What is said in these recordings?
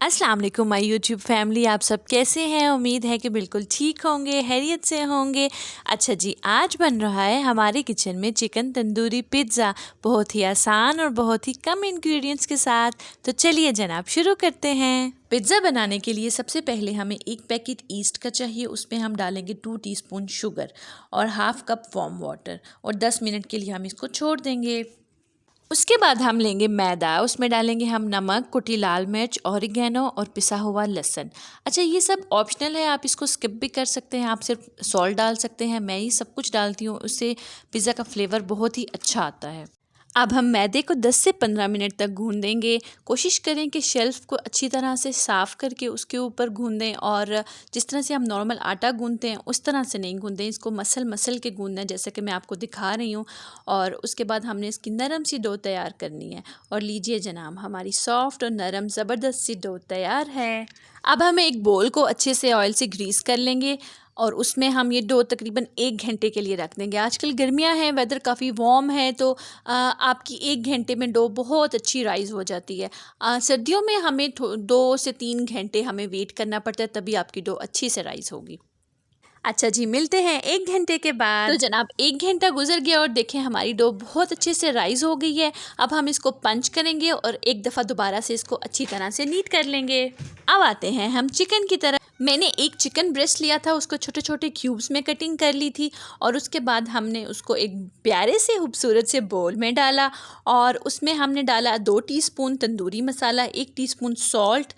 अस्सलाम वालेकुम my YouTube family, आप सब कैसे हैं। उम्मीद है कि बिल्कुल ठीक होंगे, खैरियत से होंगे। अच्छा जी, आज बन रहा है हमारे किचन में चिकन तंदूरी पिज़्ज़ा, बहुत ही आसान और बहुत ही कम इंग्रेडिएंट्स के साथ। तो चलिए जनाब शुरू करते हैं। पिज़्ज़ा बनाने के लिए सबसे पहले हमें एक पैकेट ईस्ट का चाहिए। उसमें हम डालेंगे 2 टीस्पून शुगर और हाफ कप वार्म वाटर और 10 मिनट के लिए हम इसको छोड़ देंगे। उसके बाद हम लेंगे मैदा, उसमें डालेंगे हम नमक, कुटी लाल मिर्च, ऑरिगेनो और पिसा हुआ लहसुन। अच्छा, ये सब ऑप्शनल है, आप इसको स्किप भी कर सकते हैं, आप सिर्फ सॉल्ट डाल सकते हैं। मैं ये सब कुछ डालती हूँ, उससे पिज़्ज़ा का फ्लेवर बहुत ही अच्छा आता है। अब हम मैदे को 10 से 15 मिनट तक गूंद देंगे। कोशिश करें कि शेल्फ को अच्छी तरह से साफ़ करके उसके ऊपर गूंदें, और जिस तरह से हम नॉर्मल आटा गूंदते हैं उस तरह से नहीं गूंदें, इसको मसल मसल के गूंदना है, जैसे कि मैं आपको दिखा रही हूँ। और उसके बाद हमने इसकी नरम सी डो तैयार करनी है। और लीजिए जनाब, हमारी सॉफ्ट और नरम ज़बरदस्त सी डो तैयार है। अब हम एक बोल को अच्छे से ऑयल से ग्रीस कर लेंगे और उसमें हम ये डो तकरीबन 1 घंटे के लिए रख देंगे। आजकल गर्मियां हैं, वेदर काफ़ी वार्म है, तो आपकी 1 घंटे में डो बहुत अच्छी राइज़ हो जाती है। सर्दियों में हमें 2 से 3 घंटे हमें वेट करना पड़ता है, तभी आपकी डो अच्छी से राइज़ होगी। अच्छा जी, मिलते हैं 1 घंटे के बाद। तो जनाब 1 घंटा गुजर गया और देखें हमारी डो बहुत अच्छे से राइज़ हो गई है। अब हम इसको पंच करेंगे और एक दफ़ा दोबारा से इसको अच्छी तरह से नीट कर लेंगे। अब आते हैं हम चिकन की तरफ। मैंने एक चिकन ब्रेस्ट लिया था, उसको छोटे छोटे क्यूब्स में कटिंग कर ली थी, और उसके बाद हमने उसको एक प्यारे से खूबसूरत से बोल में डाला, और उसमें हमने डाला 2 teaspoon tandoori masala, 1 teaspoon salt,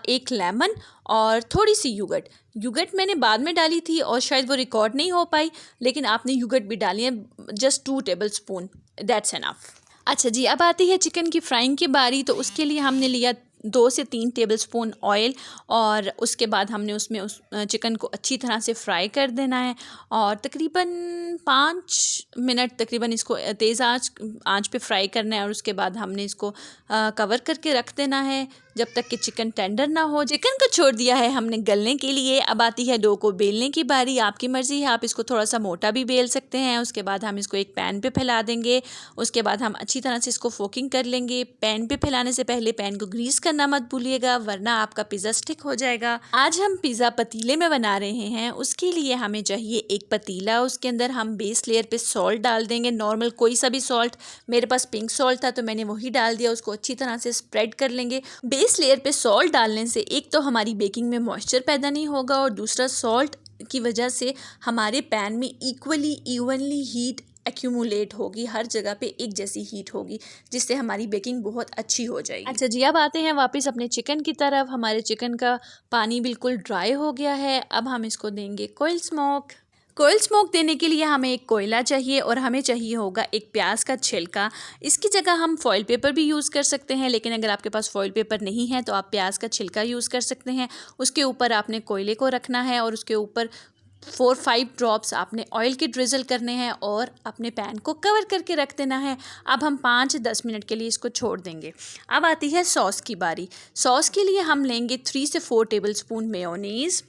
एक लेमन और थोड़ी सी यूगर्ट मैंने बाद में डाली थी और शायद वो रिकॉर्ड नहीं हो पाई, लेकिन आपने यूगर्ट भी डाली है, just 2 table spoon, that's enough. अच्छा जी, अब आती है चिकन की फ्राइंग की बारी। तो उसके लिए हमने लिया 2 से 3 टेबल स्पून ऑयल, और उसके बाद हमने उसमें उस चिकन को अच्छी तरह से फ्राई कर देना है, और तकरीबन 5 मिनट तकरीबन इसको तेज़ आंच पे फ्राई करना है, और उसके बाद हमने इसको कवर करके रख देना है जब तक कि चिकन टेंडर ना हो। चिकन को छोड़ दिया है हमने गलने के लिए। अब आती है डो को बेलने की बारी। आपकी मर्ज़ी है, आप इसको थोड़ा सा मोटा भी बेल सकते हैं। उसके बाद हम इसको एक पैन पे फैला देंगे। उसके बाद हम अच्छी तरह से इसको फोकिंग कर लेंगे। पैन पे फैलाने से पहले पैन को ग्रीस करना मत भूलिएगा, वरना आपका पिज़्ज़ा स्टिक हो जाएगा। आज हम पिज़्ज़ा पतीले में बना रहे हैं। उसके लिए हमें चाहिए एक पतीला, उसके अंदर हम बेस लेयर पे सॉल्ट डाल देंगे, नॉर्मल कोई सा भी सॉल्ट। मेरे पास पिंक सॉल्ट था तो मैंने वही डाल दिया। उसको अच्छी तरह से स्प्रेड कर लेंगे। बेस लेयर पे सॉल्ट डालने से एक तो हमारी बेकिंग में मॉइस्चर पैदा नहीं होगा, और दूसरा सॉल्ट की वजह से हमारे पैन में इवनली हीट एक्यूमुलेट होगी, हर जगह पे एक जैसी हीट होगी, जिससे हमारी बेकिंग बहुत अच्छी हो जाएगी। अच्छा जी, अब आते हैं वापस अपने चिकन की तरफ। हमारे चिकन का पानी बिल्कुल ड्राई हो गया है। अब हम इसको देंगे कोयल स्मोक। कोयल स्मोक देने के लिए हमें एक कोयला चाहिए, और हमें चाहिए होगा एक प्याज का छिलका। इसकी जगह हम फॉइल पेपर भी यूज़ कर सकते हैं, लेकिन अगर आपके पास फॉइल पेपर नहीं है तो आप प्याज का छिलका यूज़ कर सकते हैं। उसके ऊपर आपने कोयले को रखना है, और उसके ऊपर 4-5 ड्रॉप्स आपने ऑयल के ड्रिजल करने हैं, और अपने पैन को कवर करके रख देना है। अब हम 5-10 मिनट के लिए इसको छोड़ देंगे। अब आती है सॉस की बारी। सॉस के लिए हम लेंगे 3 से 4 टेबल स्पून मेयोनीज़,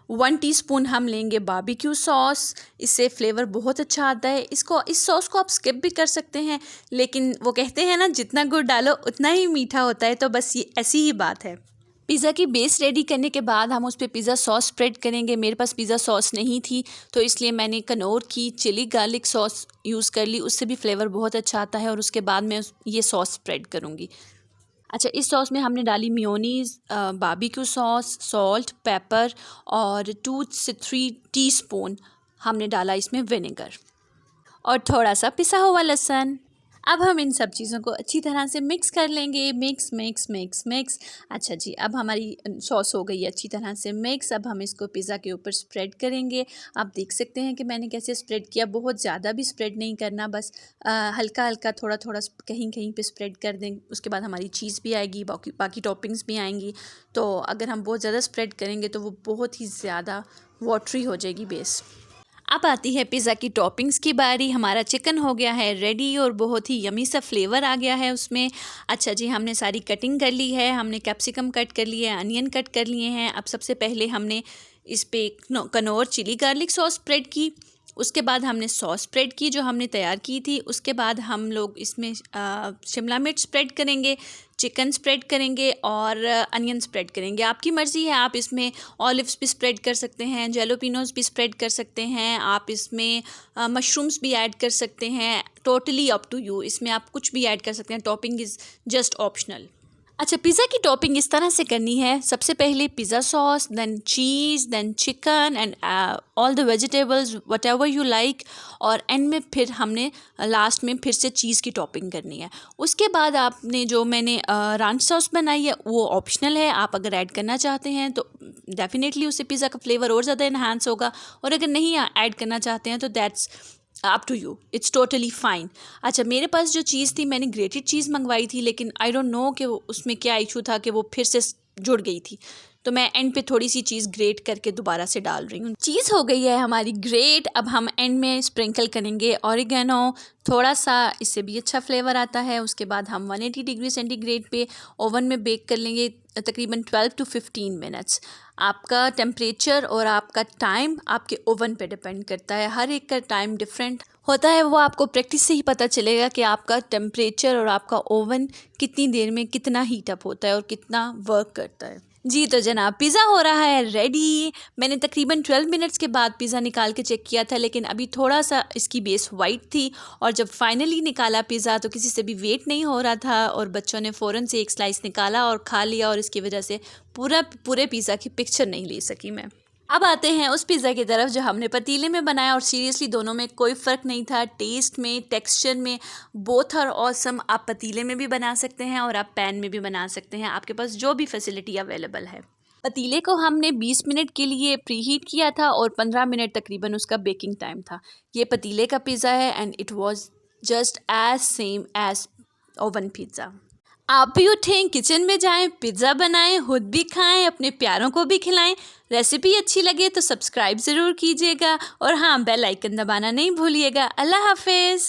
1 टीस्पून हम लेंगे बारबेक्यू सॉस। इससे फ्लेवर बहुत अच्छा आता है। इस सॉस को आप स्किप भी कर सकते हैं, लेकिन वो कहते हैं ना, जितना गुड़ डालो उतना ही मीठा होता है, तो बस ये ऐसी ही बात है। पिज़्ज़ा की बेस रेडी करने के बाद हम उस पर पिज़्ज़ा सॉस स्प्रेड करेंगे। मेरे पास पिज़्ज़ा सॉस नहीं थी, तो इसलिए मैंने कनौर की चिली गार्लिक सॉस यूज़ कर ली, उससे भी फ्लेवर बहुत अच्छा आता है। और उसके बाद मैं ये सॉस स्प्रेड करूँगी। अच्छा, इस सॉस में हमने डाली mayonnaise, barbecue sauce, salt, paper, और 2 से 3 टीस्पून हमने डाला इसमें विनेगर, और थोड़ा सा पिसा हुआ लहसुन। अब हम इन सब चीज़ों को अच्छी तरह से मिक्स कर लेंगे। Mix mix mix mix. अच्छा जी, अब हमारी सॉस हो गई है अच्छी तरह से मिक्स। अब हम इसको पिज़्ज़ा के ऊपर स्प्रेड करेंगे। आप देख सकते हैं कि मैंने कैसे स्प्रेड किया। बहुत ज़्यादा भी स्प्रेड नहीं करना, बस हल्का हल्का थोड़ा थोड़ा कहीं कहीं पे स्प्रेड कर दें। उसके बाद हमारी चीज़ भी आएगी, बाकी बाकी टॉपिंग्स भी आएंगी। तो अगर हम बहुत ज़्यादा स्प्रेड करेंगे तो वो बहुत ही ज़्यादा वाटरी हो जाएगी बेस। अब आती है पिज़्ज़ा की टॉपिंग्स की बारी। हमारा चिकन हो गया है रेडी, और बहुत ही यमी सा फ्लेवर आ गया है उसमें। अच्छा जी, हमने सारी कटिंग कर ली है। हमने कैप्सिकम कट कर लिए हैं, अनियन कट कर लिए हैं। अब सबसे पहले हमने इस पे कनौर चिली गार्लिक सॉस स्प्रेड की। उसके बाद हमने सॉस स्प्रेड की जो हमने तैयार की थी। उसके बाद हम लोग इसमें शिमला मिर्च स्प्रेड करेंगे, चिकन स्प्रेड करेंगे और अनियन स्प्रेड करेंगे। आपकी मर्ज़ी है, आप इसमें ऑलिव्स भी स्प्रेड कर सकते हैं, जैलोपिनोज भी स्प्रेड कर सकते हैं, आप इसमें मशरूम्स भी ऐड कर सकते हैं। टोटली अप टू यू, इसमें आप कुछ भी ऐड कर सकते हैं। Topping is just optional. अच्छा, पिज़्ज़ा की टॉपिंग इस तरह से करनी है। सबसे पहले pizza sauce, then cheese, then chicken and all the vegetables whatever you like, और एंड में फिर हमने लास्ट में फिर से चीज़ की टॉपिंग करनी है। उसके बाद आपने जो मैंने रांच सॉस बनाई है वो ऑप्शनल है, आप अगर ऐड करना चाहते हैं तो डेफिनेटली उससे पिज़्ज़ा का फ्लेवर और ज़्यादा इन्हांस होगा, और अगर नहीं ऐड करना चाहते हैं तो that's up to you, it's totally fine. अच्छा, मेरे पास जो चीज़ थी, मैंने ग्रेटेड चीज़ मंगवाई थी, लेकिन आई डोंट नो कि उसमें क्या इशू था कि वो फिर से जुड़ गई थी, तो मैं एंड पे थोड़ी सी चीज़ ग्रेट करके दोबारा से डाल रही हूँ। चीज़ हो गई है हमारी ग्रेट। अब हम एंड में स्प्रिंकल करेंगे ऑरिगेनो, थोड़ा सा, इससे भी अच्छा फ्लेवर आता है। उसके बाद हम 180 डिग्री सेंटीग्रेड पे ओवन में बेक कर लेंगे तकरीबन 12 to 15 मिनट्स। आपका टेम्परेचर और आपका टाइम आपके ओवन पे डिपेंड करता है, हर एक का टाइम डिफरेंट होता है। वो आपको प्रैक्टिस से ही पता चलेगा कि आपका टेम्परेचर और आपका ओवन कितनी देर में कितना हीट अप होता है और कितना वर्क करता है। जी तो जनाब, पिज़्ज़ा हो रहा है रेडी। मैंने तकरीबन 12 मिनट्स के बाद पिज़्ज़ा निकाल के चेक किया था, लेकिन अभी थोड़ा सा इसकी बेस वाइट थी, और जब फाइनली निकाला पिज़्ज़ा तो किसी से भी वेट नहीं हो रहा था, और बच्चों ने फ़ौरन से एक स्लाइस निकाला और खा लिया, और इसकी वजह से पूरे पिज़्ज़ा की पिक्चर नहीं ले सकी मैं। अब आते हैं उस पिज़्ज़ा की तरफ जो हमने पतीले में बनाया, और सीरियसली दोनों में कोई फ़र्क नहीं था, टेस्ट में, टेक्सचर में, बोथ आर ऑसम। आप पतीले में भी बना सकते हैं और आप पैन में भी बना सकते हैं, आपके पास जो भी फैसिलिटी अवेलेबल है। पतीले को हमने 20 मिनट के लिए प्री हीट किया था और 15 मिनट तकरीबन उसका बेकिंग टाइम था। ये पतीले का पिज़्ज़ा है and it was just as same as oven pizza. आप भी उठें, किचन में जाएं, पिज़्ज़ा बनाएं, खुद भी खाएं, अपने प्यारों को भी खिलाएं। रेसिपी अच्छी लगे तो सब्सक्राइब ज़रूर कीजिएगा, और हाँ, बेल आइकन दबाना नहीं भूलिएगा। अल्लाह हाफिज़।